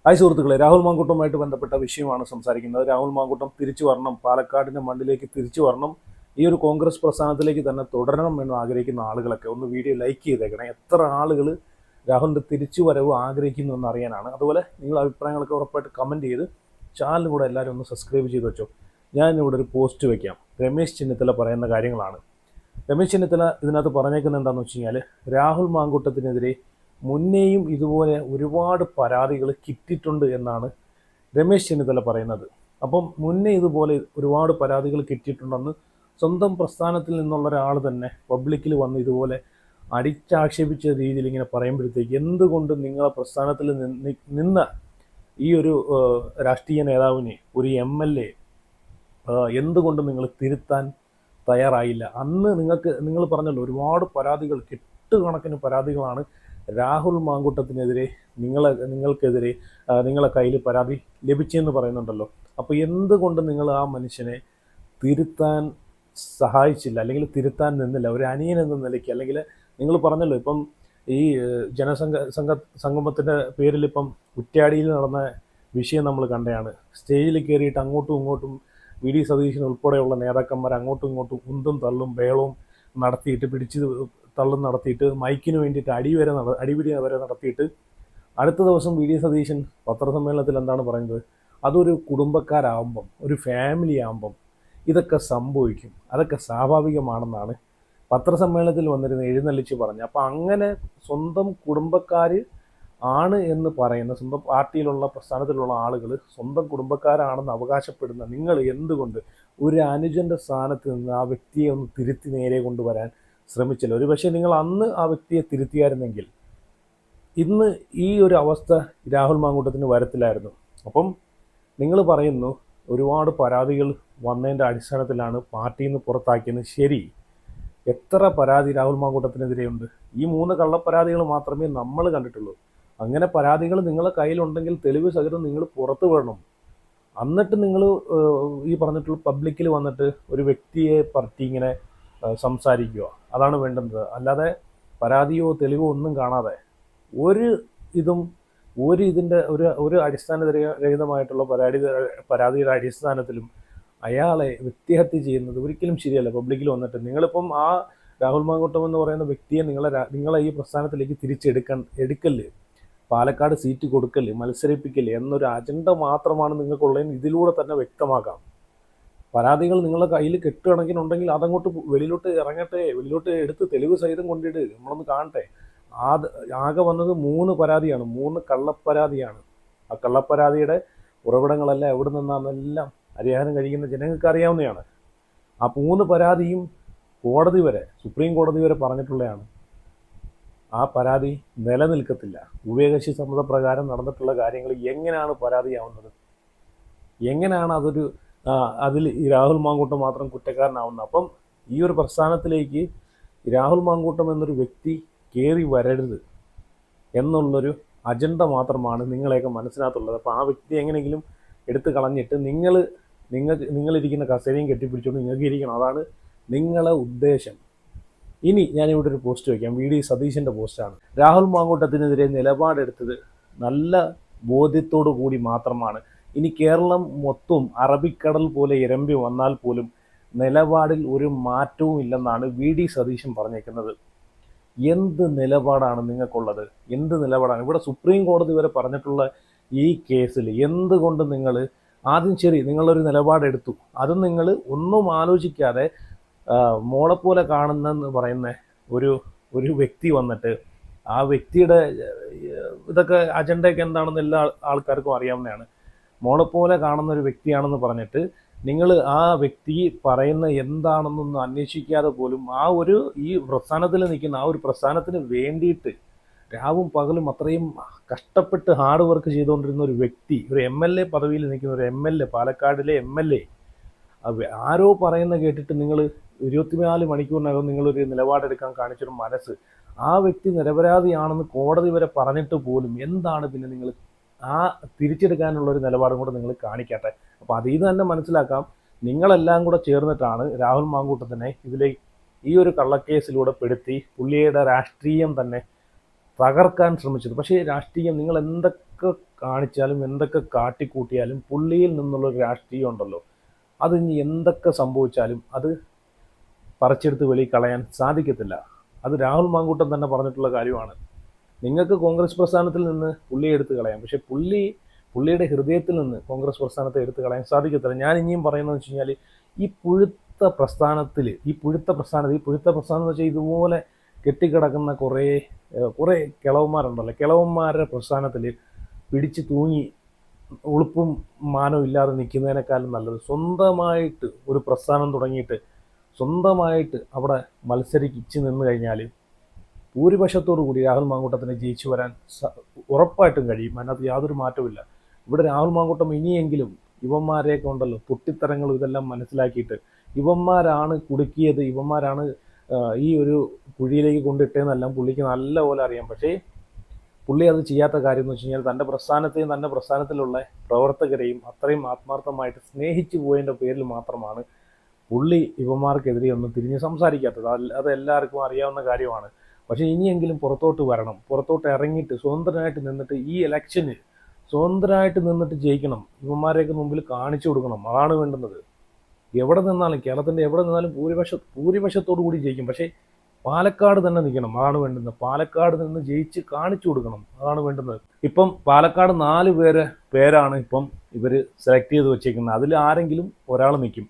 Hi സുഹൃത്തുക്കളെ, രാഹുൽ മാങ്കൂട്ടവുമായിട്ട് ബന്ധപ്പെട്ട വിഷയമാണ് സംസാരിക്കുന്നത്. രാഹുൽ മാങ്കൂട്ടം തിരിച്ചു വരണം, പാലക്കാടിൻ്റെ മണ്ണിലേക്ക് തിരിച്ചു വരണം, ഈ ഒരു കോൺഗ്രസ് പ്രസ്ഥാനത്തിലേക്ക് തന്നെ തുടരണം എന്ന് ആഗ്രഹിക്കുന്ന ആളുകളൊക്കെ ഒന്ന് വീഡിയോ ലൈക്ക് ചെയ്തേക്കണേ. എത്ര ആളുകൾ രാഹുലിൻ്റെ തിരിച്ചു വരവ് ആഗ്രഹിക്കുന്നു എന്നറിയാനാണ്. അതുപോലെ നിങ്ങളുടെ അഭിപ്രായങ്ങളൊക്കെ ഉറപ്പായിട്ട് കമൻറ്റ് ചെയ്ത് ചാനലും കൂടെ എല്ലാവരും ഒന്ന് സബ്സ്ക്രൈബ് ചെയ്ത് വെച്ചോ. ഞാനിവിടെ ഒരു പോസ്റ്റ് വയ്ക്കാം. രമേശ് ചെന്നിത്തല പറയുന്ന കാര്യങ്ങളാണ്. രമേശ് ചെന്നിത്തല ഇതിനകത്ത് പറഞ്ഞേക്കുന്നത് എന്താണെന്ന് വെച്ച് കഴിഞ്ഞാൽ, രാഹുൽ മാങ്കൂട്ടത്തിനെതിരെ മുന്നേയും ഇതുപോലെ ഒരുപാട് പരാതികൾ കിട്ടിയിട്ടുണ്ട് എന്നാണ് രമേശ് ചെന്നിത്തല പറയുന്നത്. അപ്പം മുന്നേ ഇതുപോലെ ഒരുപാട് പരാതികൾ കിട്ടിയിട്ടുണ്ടെന്ന് സ്വന്തം പ്രസ്ഥാനത്തിൽ നിന്നുള്ള ഒരാൾ തന്നെ പബ്ലിക്കിൽ വന്ന് ഇതുപോലെ അടിച്ചാക്ഷേപിച്ച രീതിയിൽ ഇങ്ങനെ പറയുമ്പോഴത്തേക്ക് എന്തുകൊണ്ട് നിങ്ങളെ പ്രസ്ഥാനത്തിൽ നിന്ന ഈ ഒരു രാഷ്ട്രീയ നേതാവിനെ, ഒരു MLA എന്തുകൊണ്ട് നിങ്ങൾ തിരുത്താൻ തയ്യാറായില്ല? അന്ന് നിങ്ങൾ പറഞ്ഞല്ലോ, ഒരുപാട് പരാതികൾ, കെട്ടുകണക്കിന് പരാതികളാണ് രാഹുൽ മാങ്കൂട്ടത്തിനെതിരെ നിങ്ങൾക്കെതിരെ നിങ്ങളെ കയ്യിൽ പരാതി ലഭിച്ചെന്ന് പറയുന്നുണ്ടല്ലോ. അപ്പോൾ എന്തുകൊണ്ട് നിങ്ങൾ ആ മനുഷ്യനെ തിരുത്താൻ സഹായിച്ചില്ല, അല്ലെങ്കിൽ തിരുത്താൻ നിന്നില്ല? ഒരു അനിയൻ എന്ന നിലയ്ക്ക്, അല്ലെങ്കിൽ നിങ്ങൾ പറഞ്ഞല്ലോ ഇപ്പം ഈ സംഗമത്തിൻ്റെ പേരിൽ ഇപ്പം കുറ്റ്യാടിയിൽ നടന്ന വിഷയം നമ്മൾ കണ്ടതാണ്. സ്റ്റേജിൽ കയറിയിട്ട് അങ്ങോട്ടും ഇങ്ങോട്ടും VD സതീശൻ ഉൾപ്പെടെയുള്ള നേതാക്കന്മാർ അങ്ങോട്ടും ഇങ്ങോട്ടും ഉന്തും തള്ളും ബേളവും നടത്തിയിട്ട്, പിടിച്ച് തള്ളും നടത്തിയിട്ട്, മൈക്കിന് വേണ്ടിയിട്ട് അടിപിടി വരെ നടത്തിയിട്ട്, അടുത്ത ദിവസം VD സതീശൻ പത്രസമ്മേളനത്തിൽ എന്താണ് പറയുന്നത്? അതൊരു കുടുംബക്കാരാകുമ്പം, ഒരു ഫാമിലി ആകുമ്പം ഇതൊക്കെ സംഭവിക്കും, അതൊക്കെ സ്വാഭാവികമാണെന്നാണ് പത്രസമ്മേളനത്തിൽ വന്നിരുന്ന് എഴുന്നള്ളിച്ച് പറഞ്ഞു. അപ്പം അങ്ങനെ സ്വന്തം കുടുംബക്കാർ ആണ് എന്ന് പറയുന്ന, സ്വന്തം പാർട്ടിയിലുള്ള പ്രസ്ഥാനത്തിലുള്ള ആളുകൾ സ്വന്തം കുടുംബക്കാരാണെന്ന് അവകാശപ്പെടുന്ന നിങ്ങൾ എന്തുകൊണ്ട് ഒരു അനുജൻ്റെ സ്ഥാനത്ത് നിന്ന് ആ വ്യക്തിയെ ഒന്ന് തിരുത്തി നേരെ കൊണ്ടുവരാൻ ശ്രമിച്ചില്ല? ഒരു പക്ഷേ നിങ്ങൾ അന്ന് ആ വ്യക്തിയെ തിരുത്തിയായിരുന്നെങ്കിൽ ഇന്ന് ഈ ഒരു അവസ്ഥ രാഹുൽ മാങ്കൂട്ടത്തിന് വരത്തില്ലായിരുന്നു. അപ്പം നിങ്ങൾ പറയുന്നു ഒരുപാട് പരാതികൾ വന്നതിൻ്റെ അടിസ്ഥാനത്തിലാണ് പാർട്ടിയിൽ നിന്ന് പുറത്താക്കിയത്. ശരി, എത്ര പരാതി രാഹുൽ മാങ്കൂട്ടത്തിനെതിരെയുണ്ട്? ഈ 3 കള്ളപ്പരാതികൾ മാത്രമേ നമ്മൾ കണ്ടിട്ടുള്ളൂ. അങ്ങനെ പരാതികൾ നിങ്ങളുടെ കയ്യിലുണ്ടെങ്കിൽ തെളിവ് സഹിതം നിങ്ങൾ പുറത്തു വിടണം. എന്നിട്ട് നിങ്ങൾ ഈ പറഞ്ഞിട്ടുള്ള പബ്ലിക്കിൽ വന്നിട്ട് ഒരു വ്യക്തിയെ പറ്റി ഇങ്ങനെ സംസാരിക്കുക, അതാണ് വേണ്ടുന്നത്. അല്ലാതെ പരാതിയോ തെളിവോ ഒന്നും കാണാതെ ഇതിൻ്റെ ഒരു അടിസ്ഥാനരഹിതമായിട്ടുള്ള പരാതിയുടെ അടിസ്ഥാനത്തിലും അയാളെ വ്യക്തിഹത്യ ചെയ്യുന്നത് ഒരിക്കലും ശരിയല്ല. പബ്ലിക്കിൽ വന്നിട്ട് നിങ്ങളിപ്പം ആ രാഹുൽ മാങ്കൂട്ടം എന്ന് പറയുന്ന വ്യക്തിയെ നിങ്ങളെ ഈ പ്രസ്ഥാനത്തിലേക്ക് എടുക്കല്, പാലക്കാട് സീറ്റ് കൊടുക്കല്, മത്സരിപ്പിക്കല് എന്നൊരു അജണ്ട മാത്രമാണ് നിങ്ങൾക്കുള്ളതെന്ന് ഇതിലൂടെ തന്നെ വ്യക്തമാക്കാം. പരാതികൾ നിങ്ങളുടെ കയ്യിൽ കെട്ടുകണക്കിനുണ്ടെങ്കിൽ അതങ്ങോട്ട് വെളിയിലോട്ട് ഇറങ്ങട്ടെ, വെളിയിലോട്ട് എടുത്ത് തെളിവ് സഹിതം കൊണ്ടിട്ട് നമ്മളൊന്ന് കാണട്ടെ. ആകെ വന്നത് 3 പരാതിയാണ്, 3 കള്ളപ്പരാതിയാണ്. ആ കള്ളപ്പരാതിയുടെ ഉറവിടങ്ങളെല്ലാം എവിടെ നിന്നാണെന്നെല്ലാം ഹരിയാനം കഴിക്കുന്ന ജനങ്ങൾക്ക് അറിയാവുന്നതാണ്. ആ 3 പരാതിയും സുപ്രീം കോടതി വരെ പറഞ്ഞിട്ടുള്ളതാണ്. ആ പരാതി നിലനിൽക്കത്തില്ല. ഉഭയകക്ഷി സമ്മതപ്രകാരം നടന്നിട്ടുള്ള കാര്യങ്ങൾ എങ്ങനെയാണ് പരാതിയാവുന്നത്? എങ്ങനെയാണ് അതിൽ ഈ രാഹുൽ മാങ്കൂട്ടം മാത്രം കുറ്റക്കാരനാവുന്നത്? അപ്പം ഈ ഒരു പ്രസ്ഥാനത്തിലേക്ക് രാഹുൽ മാങ്കൂട്ടം എന്നൊരു വ്യക്തി കയറി വരരുത് എന്നുള്ളൊരു അജണ്ട മാത്രമാണ് നിങ്ങളെയൊക്കെ മനസ്സിനകത്തുള്ളത്. അപ്പോൾ ആ വ്യക്തി എങ്ങനെയെങ്കിലും എടുത്തു കളഞ്ഞിട്ട് നിങ്ങളിരിക്കുന്ന കസേരയും കെട്ടിപ്പിടിച്ചുകൊണ്ട് നിങ്ങൾക്ക് ഇരിക്കണം. അതാണ് നിങ്ങളെ ഉദ്ദേശം. ഇനി ഞാനിവിടെ ഒരു പോസ്റ്റ് വയ്ക്കാം. VD സതീശൻ്റെ പോസ്റ്റാണ്. രാഹുൽ മാങ്കൂട്ടത്തിനെതിരെ നിലപാടെടുത്തത് നല്ല ബോധ്യത്തോടു കൂടി മാത്രമാണ്. ഇനി കേരളം മൊത്തം അറബിക്കടൽ പോലെ ഇരമ്പി വന്നാൽ പോലും നിലപാടിൽ ഒരു മാറ്റവും ഇല്ലെന്നാണ് VD സതീശൻ പറഞ്ഞേക്കുന്നത്. എന്ത് നിലപാടാണ് നിങ്ങൾക്കുള്ളത്? എന്ത് നിലപാടാണ്? ഇവിടെ സുപ്രീം കോടതി വരെ പറഞ്ഞിട്ടുള്ള ഈ കേസിൽ എന്തുകൊണ്ട് നിങ്ങൾ ആദ്യം, ശരി, നിങ്ങളൊരു നിലപാടെടുത്തു, അതും നിങ്ങൾ ഒന്നും ആലോചിക്കാതെ മോളെപ്പോലെ കാണുന്നെന്ന് പറയുന്ന ഒരു വ്യക്തി വന്നിട്ട് ആ വ്യക്തിയുടെ ഇതൊക്കെ അജണ്ടയൊക്കെ എന്താണെന്ന് എല്ലാ ആൾക്കാർക്കും അറിയാവുന്നതാണ്. മോളെപ്പോലെ കാണുന്ന ഒരു വ്യക്തിയാണെന്ന് പറഞ്ഞിട്ട് നിങ്ങൾ ആ വ്യക്തി പറയുന്ന എന്താണെന്നൊന്നും അന്വേഷിക്കാതെ പോലും ഈ പ്രസ്ഥാനത്തിൽ നിൽക്കുന്ന ഒരു പ്രസ്ഥാനത്തിന് വേണ്ടിയിട്ട് രാവും പകലും അത്രയും കഷ്ടപ്പെട്ട് ഹാർഡ് വർക്ക് ചെയ്തുകൊണ്ടിരുന്ന ഒരു വ്യക്തി, ഒരു MLA പദവിയിൽ നിൽക്കുന്ന ഒരു MLA, പാലക്കാടിലെ MLA, ആരോ പറയുന്ന കേട്ടിട്ട് നിങ്ങൾ 24 മണിക്കൂറിനകം നിങ്ങളൊരു നിലപാടെടുക്കാൻ കാണിച്ചൊരു മനസ്സ്, ആ വ്യക്തി നിരപരാധിയാണെന്ന് കോടതി വരെ പറഞ്ഞിട്ട് പോലും എന്താണ് പിന്നെ നിങ്ങൾ തിരിച്ചെടുക്കാനുള്ളൊരു നിലപാടും കൂടെ നിങ്ങൾ കാണിക്കട്ടെ. അപ്പോൾ അതിൽ നിന്ന് തന്നെ മനസ്സിലാക്കാം, നിങ്ങളെല്ലാം കൂടെ ചേർന്നിട്ടാണ് രാഹുൽ മാങ്കൂട്ടത്തിനെ ഈ ഒരു കള്ളക്കേസിലൂടെ പെടുത്തി പുള്ളിയുടെ രാഷ്ട്രീയം തന്നെ തകർക്കാൻ ശ്രമിച്ചത്. പക്ഷേ രാഷ്ട്രീയം, നിങ്ങൾ എന്തൊക്കെ കാണിച്ചാലും എന്തൊക്കെ കാട്ടിക്കൂട്ടിയാലും പുള്ളിയിൽ നിന്നുള്ളൊരു രാഷ്ട്രീയം ഉണ്ടല്ലോ, അത് ഇനി എന്തൊക്കെ സംഭവിച്ചാലും അത് പറിച്ചെടുത്ത് വെളിയിൽ കളയാൻ സാധിക്കത്തില്ല. അത് രാഹുൽ മാങ്കൂട്ടം തന്നെ പറഞ്ഞിട്ടുള്ള കാര്യമാണ്. നിങ്ങൾക്ക് കോൺഗ്രസ് പ്രസ്ഥാനത്തിൽ നിന്ന് പുള്ളിയെ എടുത്തു കളയാം, പക്ഷെ പുള്ളിയുടെ ഹൃദയത്തിൽ നിന്ന് കോൺഗ്രസ് പ്രസ്ഥാനത്തെ എടുത്തു കളയാൻ സാധിക്കത്തില്ല. ഞാൻ ഇനിയും പറയുന്നത് വെച്ച് കഴിഞ്ഞാൽ, ഈ പുഴുത്ത പ്രസ്ഥാനം എന്ന് വെച്ചാൽ ഇതുപോലെ കെട്ടിക്കിടക്കുന്ന കുറേ കിളവന്മാരുണ്ടല്ലോ, കിളവന്മാരുടെ പ്രസ്ഥാനത്തിൽ പിടിച്ച് തൂങ്ങി ഉളുപ്പും മാനവും ഇല്ലാതെ നിൽക്കുന്നതിനേക്കാളും നല്ലത് സ്വന്തമായിട്ട് ഒരു പ്രസ്ഥാനം തുടങ്ങിയിട്ട് സ്വന്തമായിട്ട് അവിടെ മത്സരിച്ച് നിന്ന് കഴിഞ്ഞാൽ ഭൂരിപക്ഷത്തോടു കൂടി രാഹുൽ മാങ്കൂട്ടത്തിന് ജയിച്ചു വരാൻ ഉറപ്പായിട്ടും കഴിയും. അതിനകത്ത് യാതൊരു മാറ്റവുമില്ല. ഇവിടെ രാഹുൽ മാങ്കൂട്ടം ഇനിയെങ്കിലും ഇവന്മാരെയൊക്കെ ഉണ്ടല്ലോ പൊട്ടിത്തരങ്ങളും ഇതെല്ലാം മനസ്സിലാക്കിയിട്ട്, ഇവന്മാരാണ് കുടുക്കിയത്, ഇവന്മാരാണ് ഈ ഒരു കുഴിയിലേക്ക് കൊണ്ടിട്ടതെന്നെല്ലാം പുള്ളിക്ക് നല്ലപോലെ അറിയാം. പക്ഷേ പുള്ളി അത് ചെയ്യാത്ത കാര്യം എന്ന് വെച്ച് കഴിഞ്ഞാൽ, തൻ്റെ പ്രസ്ഥാനത്തെയും തൻ്റെ പ്രസ്ഥാനത്തിലുള്ള പ്രവർത്തകരെയും അത്രയും ആത്മാർത്ഥമായിട്ട് സ്നേഹിച്ചു പോയതിൻ്റെ പേരിൽ മാത്രമാണ് പുള്ളി ഇവന്മാർക്കെതിരെ ഒന്നും തിരിഞ്ഞ് സംസാരിക്കാത്തത്. അത് എല്ലാവർക്കും അറിയാവുന്ന കാര്യമാണ്. പക്ഷേ ഇനിയെങ്കിലും പുറത്തോട്ട് വരണം, പുറത്തോട്ട് ഇറങ്ങിയിട്ട് സ്വതന്ത്രനായിട്ട് നിന്നിട്ട് ഈ ഇലക്ഷന് സ്വതന്ത്രമായിട്ട് നിന്നിട്ട് ജയിക്കണം. ഇവന്മാരെയൊക്കെ മുമ്പിൽ കാണിച്ചു കൊടുക്കണം. അതാണ് വേണ്ടുന്നത്. എവിടെ നിന്നാലും, കേരളത്തിൻ്റെ എവിടെ നിന്നാലും ഭൂരിപക്ഷത്തോടു കൂടി ജയിക്കും. പക്ഷേ പാലക്കാട് തന്നെ നിൽക്കണം, അതാണ് വേണ്ടുന്നത്. പാലക്കാട് നിന്ന് ജയിച്ച് കാണിച്ചു കൊടുക്കണം, അതാണ് വേണ്ടുന്നത്. ഇപ്പം പാലക്കാട് 4 പേരാണ് ഇപ്പം ഇവർ സെലക്ട് ചെയ്ത് വെച്ചേക്കുന്നത്. അതിൽ ആരെങ്കിലും ഒരാൾ നിൽക്കും.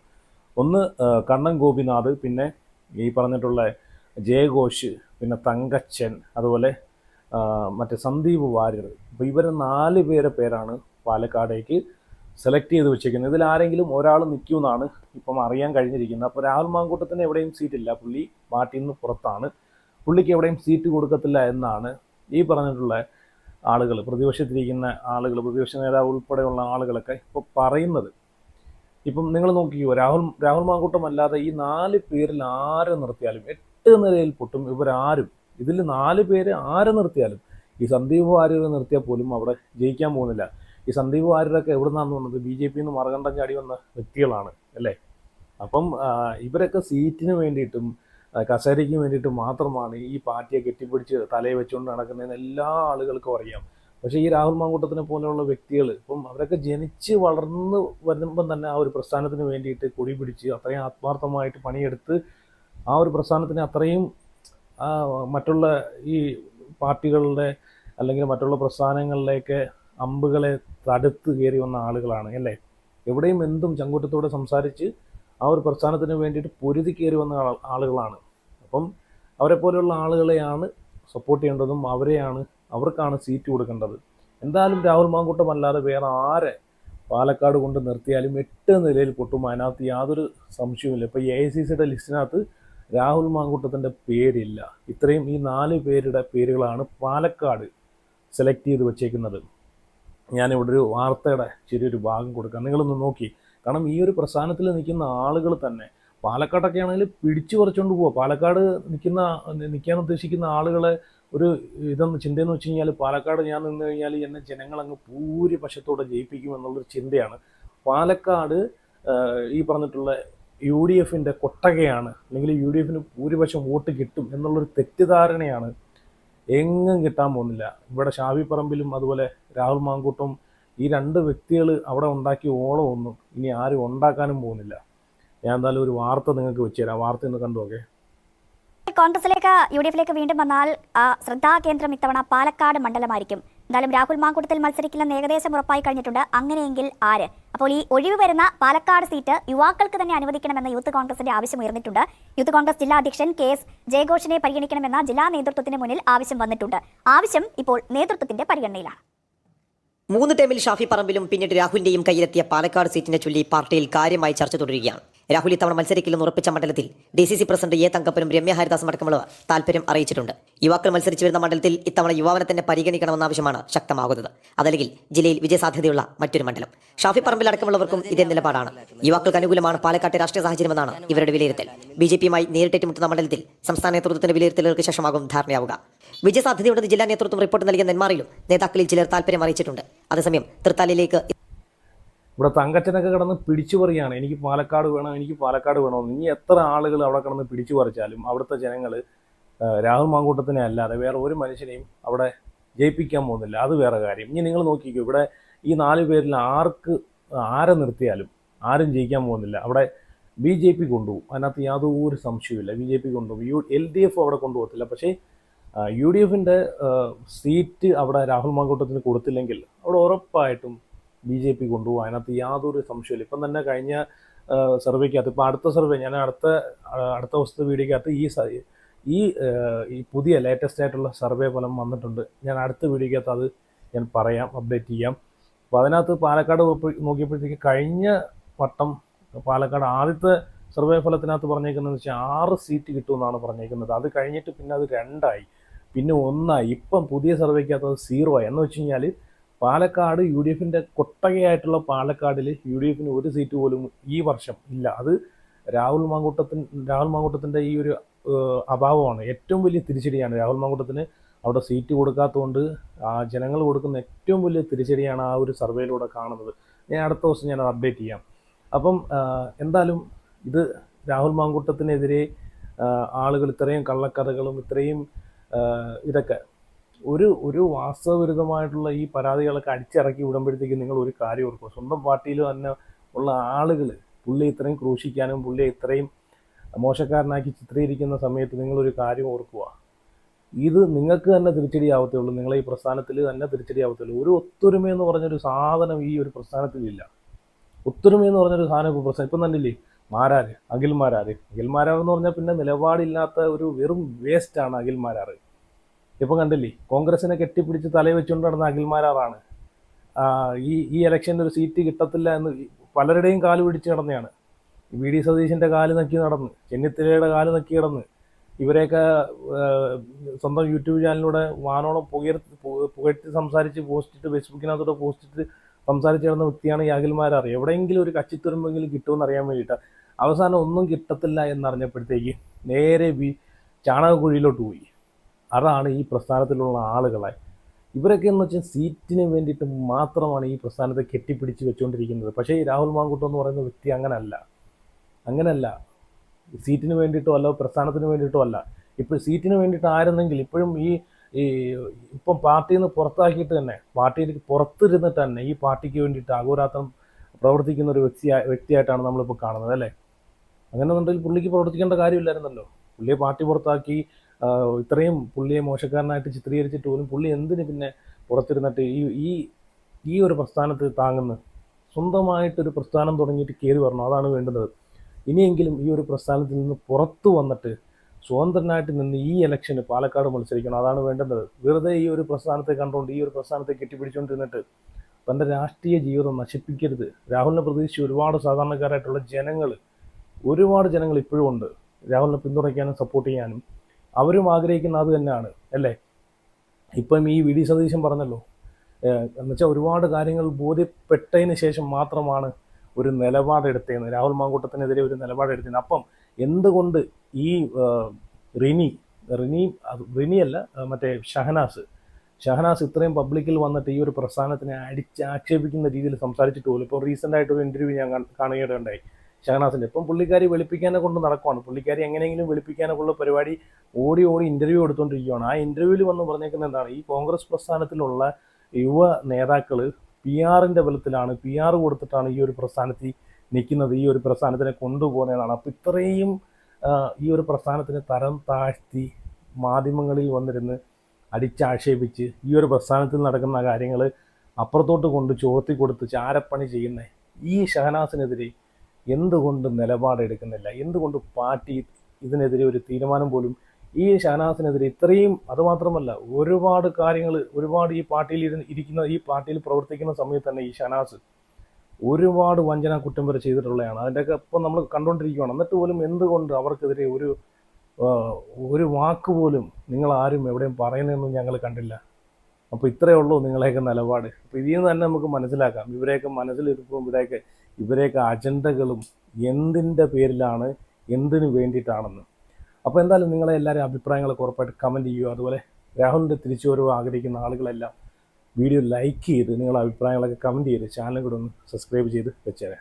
ഒന്ന് കണ്ണൻ ഗോപിനാഥ്, പിന്നെ ഈ പറഞ്ഞിട്ടുള്ള ജയഘോഷ്, പിന്നെ തങ്കച്ചൻ, അതുപോലെ മറ്റേ സന്ദീപ് വാര്യർ. അപ്പോൾ ഇവർ 4 പേരാണ് പാലക്കാടേക്ക് സെലക്ട് ചെയ്ത് വെച്ചേക്കുന്നത്. ഇതിൽ ആരെങ്കിലും ഒരാൾ നിൽക്കുമെന്നാണ് ഇപ്പം അറിയാൻ കഴിഞ്ഞിരിക്കുന്നത്. അപ്പോൾ രാഹുൽ മാങ്കൂട്ടത്തിന് എവിടെയും സീറ്റില്ല, പുള്ളി പാർട്ടിയിൽ നിന്ന് പുറത്താണ്, പുള്ളിക്ക് എവിടെയും സീറ്റ് കൊടുക്കത്തില്ല എന്നാണ് ഈ പറഞ്ഞിട്ടുള്ള ആളുകൾ, പ്രതിപക്ഷത്തിരിക്കുന്ന ആളുകൾ, പ്രതിപക്ഷ നേതാവ് ഉൾപ്പെടെയുള്ള ആളുകളൊക്കെ ഇപ്പോൾ പറയുന്നത്. ഇപ്പം നിങ്ങൾ നോക്കിയോ, രാഹുൽ മാങ്കൂട്ടം അല്ലാതെ ഈ 4 പേരിൽ ആരെ നിർത്തിയാലും 8 നിലയിൽ പൊട്ടും ഇവരാരും. ഇതിൽ 4 പേര് ആരെ നിർത്തിയാലും, ഈ സന്ദീപ് വാര്യരെ നിർത്തിയാൽ പോലും അവിടെ ജയിക്കാൻ പോകുന്നില്ല. ഈ സന്ദീപ് വാര്യരൊക്കെ എവിടെ നിന്നാന്ന് വന്നത്? BJP നിന്ന് മറുകണ്ഠം ചാടി വന്ന വ്യക്തികളാണ് അല്ലേ? അപ്പം ഇവരൊക്കെ സീറ്റിന് വേണ്ടിയിട്ടും കസേരയ്ക്ക് വേണ്ടിയിട്ടും മാത്രമാണ് ഈ പാർട്ടിയെ കെട്ടിപ്പിടിച്ച് തലയെ വെച്ചുകൊണ്ട് നടക്കുന്നതെന്ന് എല്ലാ ആളുകൾക്കും അറിയാം. പക്ഷേ ഈ രാഹുൽ മാങ്കൂട്ടത്തിനെ പോലെയുള്ള വ്യക്തികൾ ഇപ്പം അവരൊക്കെ ജനിച്ച് വളർന്ന് വരുമ്പം തന്നെ ആ ഒരു പ്രസ്ഥാനത്തിന് വേണ്ടിയിട്ട് കൊടി പിടിച്ച് അത്രയും ആത്മാർത്ഥമായിട്ട് പണിയെടുത്ത് ആ ഒരു പ്രസ്ഥാനത്തിന് അത്രയും മറ്റുള്ള ഈ പാർട്ടികളുടെ അല്ലെങ്കിൽ മറ്റുള്ള പ്രസ്ഥാനങ്ങളിലേക്ക് അമ്പുകളെ തടുത്ത് കയറി വന്ന ആളുകളാണ് അല്ലേ? എവിടെയും എന്തും ചങ്കൂറ്റത്തോടെ സംസാരിച്ച് ആ ഒരു പ്രസ്ഥാനത്തിന് വേണ്ടിയിട്ട് പൊരുതി കയറി വന്ന ആളുകളാണ്. അപ്പം അവരെ പോലെയുള്ള ആളുകളെയാണ് സപ്പോർട്ട് ചെയ്യേണ്ടതും, അവർക്കാണ് സീറ്റ് കൊടുക്കേണ്ടത്. എന്തായാലും രാഹുൽ മാങ്കൂട്ടം അല്ലാതെ വേറെ ആരെ പാലക്കാട് കൊണ്ട് നിർത്തിയാലും 8 നിലയിൽ പൊട്ടും, അതിനകത്ത് യാതൊരു സംശയവുമില്ല. ഇപ്പോൾ AICCയുടെ ലിസ്റ്റിനകത്ത് രാഹുൽ മാങ്കൂട്ടത്തിൻ്റെ പേരില്ല. ഇത്രയും ഈ 4 പേരുടെ പേരുകളാണ് പാലക്കാട് സെലക്ട് ചെയ്ത് വെച്ചേക്കുന്നത്. ഞാനിവിടെ ഒരു വാർത്തയുടെ ചെറിയൊരു ഭാഗം കൊടുക്കാം, നിങ്ങളൊന്ന് നോക്കി. കാരണം ഈ ഒരു പ്രസ്ഥാനത്തിൽ നിൽക്കുന്ന ആളുകൾ തന്നെ പാലക്കാടൊക്കെ ആണെങ്കിൽ പിടിച്ചു പറിച്ചുകൊണ്ട് പോവുക. പാലക്കാട് നിൽക്കാൻ ഉദ്ദേശിക്കുന്ന ആളുകളെ ഒരു ചിന്തയെന്ന് വെച്ച് കഴിഞ്ഞാൽ, പാലക്കാട് ഞാൻ നിന്ന് കഴിഞ്ഞാൽ എന്നെ ജനങ്ങളങ്ങ് ഭൂരിപക്ഷത്തോടെ ജയിപ്പിക്കും എന്നുള്ളൊരു ചിന്തയാണ്. പാലക്കാട് ഈ പറഞ്ഞിട്ടുള്ള UDFൻ്റെ കൊട്ടകയാണ്, അല്ലെങ്കിൽ UDFന് ഭൂരിപക്ഷം വോട്ട് കിട്ടും എന്നുള്ളൊരു തെറ്റിദ്ധാരണയാണ്. എങ്ങും കിട്ടാൻ പോകുന്നില്ല. ഇവിടെ ഷാഫി പറമ്പിലും അതുപോലെ രാഹുൽ മാങ്കൂട്ടും ഈ 2 വ്യക്തികൾ അവിടെ ഉണ്ടാക്കിയ ഓളമൊന്നും ഇനി ആരും ഉണ്ടാക്കാനും പോകുന്നില്ല. ഞാൻ എന്തായാലും ഒരു വാർത്ത നിങ്ങൾക്ക് വെച്ചുതരാം, വാർത്ത ഒന്ന് കണ്ടു നോക്കേ. കോൺഗ്രസിലേക്ക് UDFിലേക്ക് വീണ്ടും വന്നാൽ ശ്രദ്ധാകേന്ദ്രം ഇത്തവണ പാലക്കാട് മണ്ഡലമായിരിക്കും. എന്തായാലും രാഹുൽ മാങ്കൂട്ടത്തിൽ മത്സരിക്കില്ലെന്ന് ഏകദേശം ഉറപ്പായി കഴിഞ്ഞിട്ടുണ്ട്. അങ്ങനെയെങ്കിൽ ആര്? അപ്പോൾ ഈ ഒഴിവ് വരുന്ന പാലക്കാട് സീറ്റ് യുവാക്കൾക്ക് തന്നെ അനുവദിക്കണമെന്ന യൂത്ത് കോൺഗ്രസിന്റെ ആവശ്യം ഉയർന്നിട്ടുണ്ട്. യൂത്ത് കോൺഗ്രസ് ജില്ലാ അധ്യക്ഷൻ KS ജയഘോഷിനെ പരിഗണിക്കണമെന്ന ജില്ലാ നേതൃത്വത്തിന് മുന്നിൽ ആവശ്യം വന്നിട്ടുണ്ട്. ആവശ്യം ഇപ്പോൾ നേതൃത്വത്തിന്റെ പരിഗണനയിലാണ്. 3 ടേമിൽ ഷാഫി പറമ്പിലും പിന്നീട് രാഹുലിന്റെയും കയ്യിലെത്തിയ പാലക്കാട് സീറ്റിനെ ചൊല്ലി പാർട്ടിയിൽ കാര്യമായി ചർച്ച തുടരുകയാണ്. രാഹുൽ ഇത്തവണ മത്സരിക്കില്ലെന്ന് ഉറപ്പിച്ച മണ്ഡലത്തിൽ DCC പ്രസിഡന്റ് A തങ്കപ്പനും രമ്യ ഹരിദാസും അടക്കമുള്ളവർ താല്പര്യം അറിയിച്ചിട്ടുണ്ട്. യുവാക്കൾ മത്സരിച്ചു വരുന്ന മണ്ഡലത്തിൽ ഇത്തവണ യുവാവിനെ തന്നെ പരിഗണിക്കണമെന്ന ആവശ്യമാണ് ശക്തമാകുന്നത്. അതല്ലെങ്കിൽ ജില്ലയിൽ വിജയസാധ്യതയുള്ള മറ്റൊരു മണ്ഡലം. ഷാഫി പറമ്പിൽ അടക്കമുള്ളവർക്കും ഇതേ നിലപാടാണ്. യുവാക്കൾക്ക് അനുകൂലമാണ് പാലക്കാട്ടെ രാഷ്ട്രീയ സാഹചര്യമെന്നാണ് ഇവരുടെ വിലയിരുത്തൽ. BJPയുമായി നേരിട്ടേറ്റുമുട്ടുന്ന മണ്ഡലത്തിൽ സംസ്ഥാന നേതൃത്വത്തിന്റെ വിലയിരുത്തലുകൾക്ക് ശേഷമാകും ധാരണയാവുക. വിജയസാധ്യതയുണ്ടെന്ന് ജില്ലാ നേതൃത്വം റിപ്പോർട്ട് നൽകിയ നെന്മാറയിലും നേതാക്കളിൽ ചിലർ താല്പര്യം അറിയിച്ചിട്ടുണ്ട്. അതേസമയം തൃത്താലയിലേക്ക് ഇവിടെ തങ്കച്ചനൊക്കെ കിടന്ന് പിടിച്ചു പറിയാണ്, എനിക്ക് പാലക്കാട് വേണമെന്ന്. ഇനി എത്ര ആളുകൾ അവിടെ കിടന്ന് പിടിച്ചു പറിച്ചാലും അവിടുത്തെ ജനങ്ങൾ രാഹുൽ മാങ്കൂട്ടത്തിനെ അല്ലാതെ വേറെ ഒരു മനുഷ്യനെയും അവിടെ ജയിപ്പിക്കാൻ പോകുന്നില്ല, അത് വേറെ കാര്യം. ഇനി നിങ്ങൾ നോക്കിക്കോ, ഇവിടെ ഈ 4 പേരിൽ ആരെ നിർത്തിയാലും ആരും ജയിക്കാൻ പോകുന്നില്ല. അവിടെ BJP കൊണ്ടുപോകും, അതിനകത്ത് യാതൊരു സംശയവുമില്ല. BJP കൊണ്ടുപോകും. LDF അവിടെ കൊണ്ടുപോകത്തില്ല. പക്ഷേ UDFിൻ്റെ സീറ്റ് അവിടെ രാഹുൽ മാങ്കൂട്ടത്തിന് കൊടുത്തില്ലെങ്കിൽ അവിടെ ഉറപ്പായിട്ടും BJP കൊണ്ടുപോകും, അതിനകത്ത് യാതൊരു സംശയമില്ല. ഇപ്പം തന്നെ കഴിഞ്ഞ സർവേക്കകത്ത്, ഇപ്പോൾ അടുത്ത സർവേ ഞാൻ അടുത്ത ദിവസത്തെ വീഡിയോക്കകത്ത് ഈ പുതിയ ലേറ്റസ്റ്റ് ആയിട്ടുള്ള സർവേ ഫലം വന്നിട്ടുണ്ട്. ഞാൻ അടുത്ത വീഡിയോക്കകത്ത് അത് ഞാൻ പറയാം, അപ്ഡേറ്റ് ചെയ്യാം. അപ്പോൾ അതിനകത്ത് പാലക്കാട് നോക്കിയപ്പോഴത്തേക്ക് കഴിഞ്ഞ വട്ടം പാലക്കാട് ആദ്യത്തെ സർവേ ഫലത്തിനകത്ത് പറഞ്ഞേക്കുന്നതെന്ന് വെച്ചാൽ 6 സീറ്റ് കിട്ടുമെന്നാണ് പറഞ്ഞേക്കുന്നത്. അത് കഴിഞ്ഞിട്ട് പിന്നെ അത് 2 ആയി, പിന്നെ 1 ആയി. ഇപ്പം പുതിയ സർവേക്കകത്ത് അത് 0 ആയി. എന്ന് വെച്ച് കഴിഞ്ഞാൽ പാലക്കാട് UDFിൻ്റെ കൊട്ടകയായിട്ടുള്ള പാലക്കാടിൽ UDFിന് ഒരു സീറ്റ് പോലും ഈ വർഷം ഇല്ല. അത് രാഹുൽ മാങ്കൂട്ടത്തിൻ്റെ ഈ ഒരു അഭാവമാണ് ഏറ്റവും വലിയ തിരിച്ചടിയാണ്. രാഹുൽ മാങ്കൂട്ടത്തിന് അവിടെ സീറ്റ് കൊടുക്കാത്തതുകൊണ്ട് ജനങ്ങൾ കൊടുക്കുന്ന ഏറ്റവും വലിയ തിരിച്ചടിയാണ് ആ ഒരു സർവേയിലൂടെ കാണുന്നത്. ഞാൻ അടുത്ത ദിവസം ഞാൻ അപ്ഡേറ്റ് ചെയ്യാം. അപ്പം എന്തായാലും ഇത് രാഹുൽ മാങ്കൂട്ടത്തിനെതിരെ ആളുകൾ ഇത്രയും കള്ളക്കഥകളും ഇത്രയും ഇതൊക്കെ ഒരു വാസ്തവവിരുദ്ധമായിട്ടുള്ള ഈ പരാതികളൊക്കെ അടിച്ചിറക്കി വിടുമ്പോഴത്തേക്ക് നിങ്ങൾ ഒരു കാര്യം ഓർക്കുക, സ്വന്തം പാർട്ടിയിൽ തന്നെ ഉള്ള ആളുകൾ പുള്ളി ഇത്രയും ക്രൂശിക്കാനും പുള്ളിയെ ഇത്രയും മോശക്കാരനാക്കി ചിത്രീകരിക്കുന്ന സമയത്ത് നിങ്ങളൊരു കാര്യം ഓർക്കുക, ഇത് നിങ്ങൾക്ക് തന്നെ തിരിച്ചടിയാവത്തേ ഉള്ളൂ. നിങ്ങളെ ഈ പ്രസ്ഥാനത്തിൽ തന്നെ തിരിച്ചടിയാവത്തേ ഉള്ളൂ. ഒരു ഒത്തൊരുമയെന്ന് പറഞ്ഞൊരു സാധനം ഈ ഒരു പ്രസ്ഥാനത്തിലില്ല. ഒത്തൊരുമയെന്ന് പറഞ്ഞൊരു സാധനം ഇപ്പോൾ ഇപ്പം തന്നില്ലേ അഖിൽമാരാരെന്ന് പറഞ്ഞാൽ പിന്നെ നിലപാടില്ലാത്ത ഒരു വെറും വേസ്റ്റാണ് അഖിൽമാരാർ. ഇപ്പം കണ്ടില്ലേ, കോൺഗ്രസിനെ കെട്ടിപ്പിടിച്ച് തലയിൽ വെച്ചുകൊണ്ട് നടന്ന അഖിൽമാരാറാണ് ഈ ഇലക്ഷനിൽ ഒരു സീറ്റ് കിട്ടത്തില്ല എന്ന് പലരുടെയും കാല് പിടിച്ച് നടന്നതാണ്. VD സതീശൻ്റെ കാല് നക്കി നടന്ന്, ചെന്നിത്തലയുടെ കാല് നക്കി കിടന്ന്, ഇവരെയൊക്കെ സ്വന്തം യൂട്യൂബ് ചാനലിലൂടെ വാനോളം പുകഴ്ത്തി സംസാരിച്ച് പോസ്റ്റിട്ട് ഫേസ്ബുക്കിനകത്തോടെ പോസ്റ്റിട്ട് സംസാരിച്ച് കിടന്ന വ്യക്തിയാണ് ഈ അഖിൽമാരാർ. എവിടെയെങ്കിലും ഒരു കച്ചിത്തുരുമ്പെങ്കിലും കിട്ടുമെന്ന് അറിയാൻ വേണ്ടിയിട്ട് അവസാനം ഒന്നും കിട്ടത്തില്ല എന്നറിഞ്ഞപ്പോഴത്തേക്ക് നേരെ ചാണകക്കുഴിയിലോട്ട് പോയി. അതാണ് ഈ പ്രസ്ഥാനത്തിലുള്ള ആളുകളെ. ഇവരൊക്കെ എന്ന് വെച്ചാൽ സീറ്റിന് വേണ്ടിയിട്ട് മാത്രമാണ് ഈ പ്രസ്ഥാനത്തെ കെട്ടിപ്പിടിച്ച് വെച്ചുകൊണ്ടിരിക്കുന്നത്. പക്ഷേ ഈ രാഹുൽ മാങ്കൂട്ടം എന്ന് പറയുന്ന വ്യക്തി അങ്ങനല്ല. സീറ്റിന് വേണ്ടിയിട്ടോ അല്ല, പ്രസ്ഥാനത്തിന് വേണ്ടിയിട്ടോ അല്ല. ഇപ്പോൾ സീറ്റിന് വേണ്ടിയിട്ട് ആയിരുന്നെങ്കിൽ ഇപ്പോഴും ഇപ്പം പാർട്ടിയിൽ നിന്ന് പുറത്താക്കിയിട്ട് തന്നെ, പാർട്ടിയിൽ പുറത്തിരുന്നിട്ട് തന്നെ ഈ പാർട്ടിക്ക് വേണ്ടിയിട്ട് അഹോരാത്രം പ്രവർത്തിക്കുന്ന ഒരു വ്യക്തിയായിട്ടാണ് നമ്മളിപ്പോൾ കാണുന്നത്, അല്ലേ? അങ്ങനെ ഉണ്ടെങ്കിൽ പുള്ളിക്ക് പ്രവർത്തിക്കേണ്ട കാര്യമില്ലായിരുന്നല്ലോ. പുള്ളിയെ പാർട്ടി പുറത്താക്കി ഇത്രയും പുള്ളിയെ മോശക്കാരനായിട്ട് ചിത്രീകരിച്ചിട്ട് പോലും പുള്ളി എന്തിന് പിന്നെ പുറത്തിരുന്നിട്ട് ഈ ഒരു പ്രസ്ഥാനത്ത് താങ്ങുന്നു? സ്വന്തമായിട്ടൊരു പ്രസ്ഥാനം തുടങ്ങിയിട്ട് കയറി വരണം, അതാണ് വേണ്ടുന്നത്. ഇനിയെങ്കിലും ഈ ഒരു പ്രസ്ഥാനത്തിൽ നിന്ന് പുറത്തു വന്നിട്ട് സ്വതന്ത്രനായിട്ട് നിന്ന് ഈ ഇലക്ഷന് പാലക്കാട് മത്സരിക്കണം, അതാണ് വേണ്ടുന്നത്. വെറുതെ ഈ ഒരു പ്രസ്ഥാനത്തെ കണ്ടുകൊണ്ട്, ഈ ഒരു പ്രസ്ഥാനത്തെ കെട്ടിപ്പിടിച്ചുകൊണ്ടിരുന്നിട്ട് തൻ്റെ രാഷ്ട്രീയ ജീവിതം നശിപ്പിക്കരുത്. രാഹുലിനെ പ്രതീക്ഷിച്ച് ഒരുപാട് സാധാരണക്കാരായിട്ടുള്ള ഒരുപാട് ജനങ്ങൾ ഇപ്പോഴും ഉണ്ട്, രാഹുലിനെ പിന്തുണയ്ക്കാനും സപ്പോർട്ട് ചെയ്യാനും. അവരും ആഗ്രഹിക്കുന്ന അത് തന്നെയാണ്, അല്ലേ? ഇപ്പം ഈ VD സതീശൻ പറഞ്ഞല്ലോ, എന്നുവെച്ചാൽ ഒരുപാട് കാര്യങ്ങൾ ബോധ്യപ്പെട്ടതിന് ശേഷം മാത്രമാണ് ഒരു നിലപാടെടുത്തതെന്ന്, രാഹുൽ മാങ്കൂട്ടത്തിനെതിരെ ഒരു നിലപാടെടുത്തതെന്ന്. അപ്പം എന്തുകൊണ്ട് ഈ റിനിയല്ല മറ്റേ ഷഹനാസ് ഇത്രയും പബ്ലിക്കിൽ വന്നിട്ട് ഈ ഒരു പ്രസ്ഥാനത്തിനെ ആക്ഷേപിക്കുന്ന രീതിയിൽ സംസാരിച്ചിട്ട് പോലും ഇപ്പോൾ റീസെൻ്റ് ആയിട്ടൊരു ഇൻ്റർവ്യൂ ഞാൻ കാണുകയുണ്ടായി ഷഹനാസിൻ്റെ. ഇപ്പം പുള്ളിക്കാരി വെളുപ്പിക്കാനെ കൊണ്ട് നടക്കുവാണ്. പുള്ളിക്കാരി എങ്ങനെയെങ്കിലും വെളുപ്പിക്കാനൊക്കെയുള്ള പരിപാടി ഓടി ഇൻ്റർവ്യൂ എടുത്തുകൊണ്ടിരിക്കുകയാണ്. ആ ഇൻ്റർവ്യൂവിൽ വന്ന് പറഞ്ഞേക്കുന്നത് എന്താണ്, ഈ കോൺഗ്രസ് പ്രസ്ഥാനത്തിലുള്ള യുവ നേതാക്കൾ PR-ൻ്റെ ബലത്തിലാണ്, PR കൊടുത്തിട്ടാണ് ഈ ഒരു പ്രസ്ഥാനത്തിൽ നിൽക്കുന്നത്, ഈ ഒരു പ്രസ്ഥാനത്തിനെ കൊണ്ടുപോകുന്നതാണ്. അപ്പോൾ ഇത്രയും ഈ ഒരു പ്രസ്ഥാനത്തിനെ തരം താഴ്ത്തി മാധ്യമങ്ങളിൽ വന്നിരുന്ന് അടിച്ചാക്ഷേപിച്ച് ഈ ഒരു പ്രസ്ഥാനത്തിൽ നടക്കുന്ന കാര്യങ്ങൾ അപ്പുറത്തോട്ട് കൊണ്ട് ചോർത്തി കൊടുത്ത് ചാരപ്പണി ചെയ്യുന്ന ഈ ഷഹനാസിനെതിരെ എന്തുകൊണ്ട് നിലപാടെടുക്കുന്നില്ല? എന്തുകൊണ്ട് പാർട്ടി ഇതിനെതിരെ ഒരു തീരുമാനം പോലും ഈ ഷഹനാസിനെതിരെ ഇത്രയും? അതുമാത്രമല്ല, ഒരുപാട് കാര്യങ്ങൾ, ഒരുപാട് ഈ പാർട്ടിയിൽ പ്രവർത്തിക്കുന്ന സമയത്ത് തന്നെ ഈ ഷഹനാസ് ഒരുപാട് വഞ്ചന കുറ്റം വരെ ചെയ്തിട്ടുള്ളതാണ്. അതിൻ്റെയൊക്കെ ഇപ്പം നമ്മൾ കണ്ടുകൊണ്ടിരിക്കുകയാണ്. എന്നിട്ട് പോലും എന്തുകൊണ്ട് അവർക്കെതിരെ ഒരു വാക്ക് പോലും നിങ്ങളാരും എവിടെയും പറയുന്നതെന്നും ഞങ്ങൾ കണ്ടില്ല. അപ്പോൾ ഇത്രയേ ഉള്ളൂ നിങ്ങളെയൊക്കെ നിലപാട്. അപ്പോൾ ഇതിൽ നിന്ന് തന്നെ നമുക്ക് മനസ്സിലാക്കാം ഇവരെയൊക്കെ മനസ്സിലിരിക്കുമ്പോൾ ഇവരെയൊക്കെ അജണ്ടകളും എന്തിൻ്റെ പേരിലാണ്, എന്തിനു വേണ്ടിയിട്ടാണെന്ന്. അപ്പോൾ എന്തായാലും നിങ്ങളെ എല്ലാവരും അഭിപ്രായങ്ങളൊക്കെ ഉറപ്പായിട്ട് കമൻറ്റ് ചെയ്യുക. അതുപോലെ രാഹുലിൻ്റെ തിരിച്ചുവരവ് ആഗ്രഹിക്കുന്ന ആളുകളെല്ലാം വീഡിയോ ലൈക്ക് ചെയ്ത് നിങ്ങളുടെ അഭിപ്രായങ്ങളൊക്കെ കമൻറ്റ് ചെയ്ത് ചാനൽ കൂടെ ഒന്ന് സബ്സ്ക്രൈബ് ചെയ്ത് വെച്ചേരെ.